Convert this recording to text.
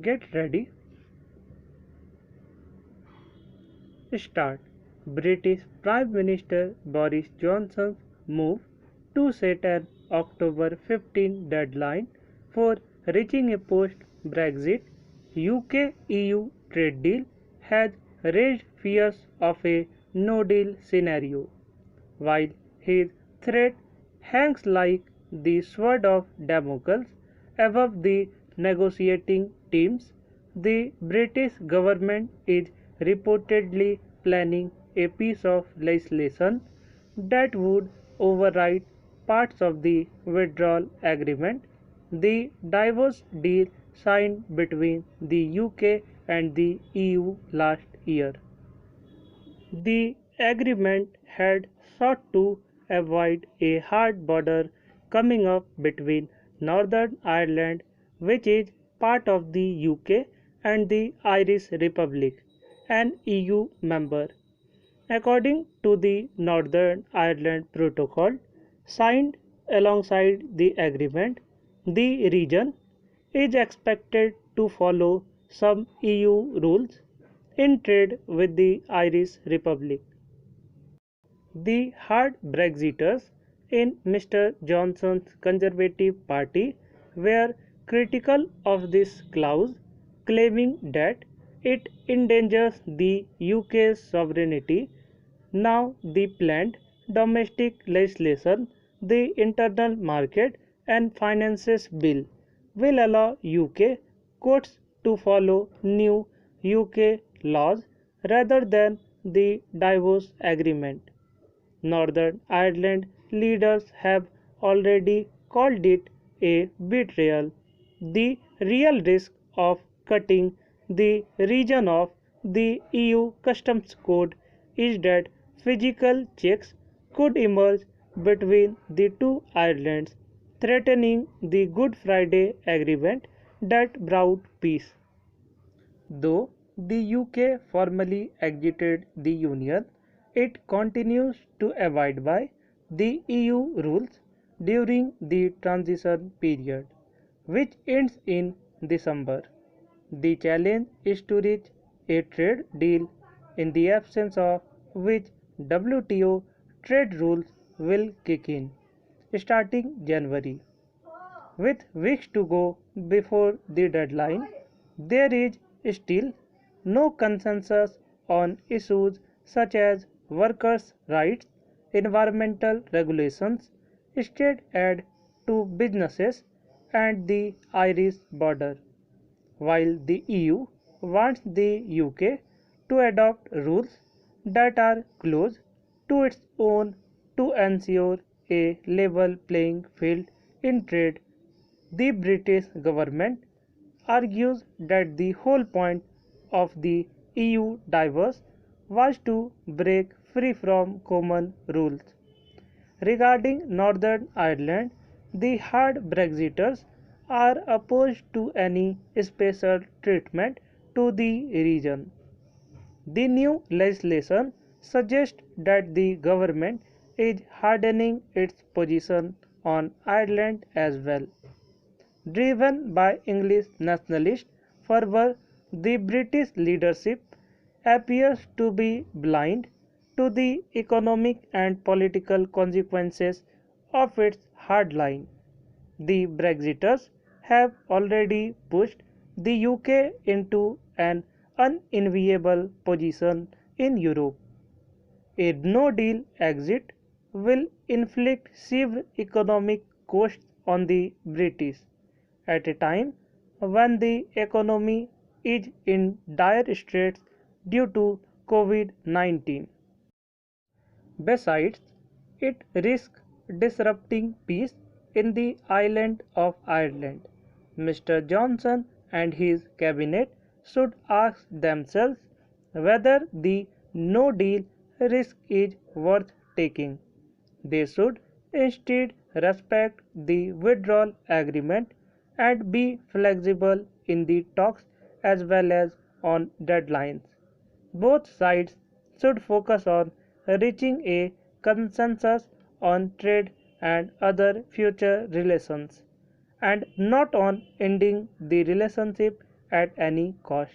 Get ready. Start. British Prime Minister Boris Johnson's move to set an October 15 deadline for reaching a post-Brexit UK-EU trade deal has raised fears of a no-deal scenario. While his threat hangs like the sword of Damocles above the negotiating teams, the British government is reportedly planning a piece of legislation that would override parts of the withdrawal agreement, the divorce deal signed between the UK and the EU last year. The agreement had sought to avoid a hard border coming up between Northern Ireland, which is part of the UK, and the Irish Republic, an EU member. According to the Northern Ireland Protocol, signed alongside the agreement, the region is expected to follow some EU rules in trade with the Irish Republic. The hard Brexiters in Mr. Johnson's Conservative Party were critical of this clause, claiming that it endangers the UK's sovereignty. Now, the planned domestic legislation, the Internal Market and Finances Bill, will allow UK courts to follow new UK laws rather than the divorce agreement. Northern Ireland leaders have already called it a betrayal. The real risk of cutting the region off the EU customs code is that physical checks could emerge between the two Irelands, threatening the Good Friday Agreement that brought peace. Though the UK formally exited the Union, it continues to abide by the EU rules during the transition period, which ends in December. The challenge is to reach a trade deal in the absence of which WTO trade rules will kick in starting January. With weeks to go before the deadline, there is still no consensus on issues such as workers' rights, environmental regulations, state aid to businesses, and the Irish border. While the EU wants the UK to adopt rules that are close to its own to ensure a level playing field in trade, the British government argues that the whole point of the EU divorce was to break free from common rules. Regarding Northern Ireland, the hard Brexiters are opposed to any special treatment to the region. The new legislation suggests that the government is hardening its position on Ireland as well. Driven by English nationalist fervour, the British leadership appears to be blind to the economic and political consequences of its hard line. The Brexiters have already pushed the UK into an unenviable position in Europe. A no deal exit will inflict severe economic costs on the British at a time when the economy is in dire straits due to COVID 19. Besides, it risks disrupting peace in the island of Ireland. Mr. Johnson and his cabinet should ask themselves whether the no deal risk is worth taking. They should instead respect the withdrawal agreement and be flexible in the talks as well as on deadlines. Both sides should focus on reaching a consensus on trade and other future relations, and not on ending the relationship at any cost.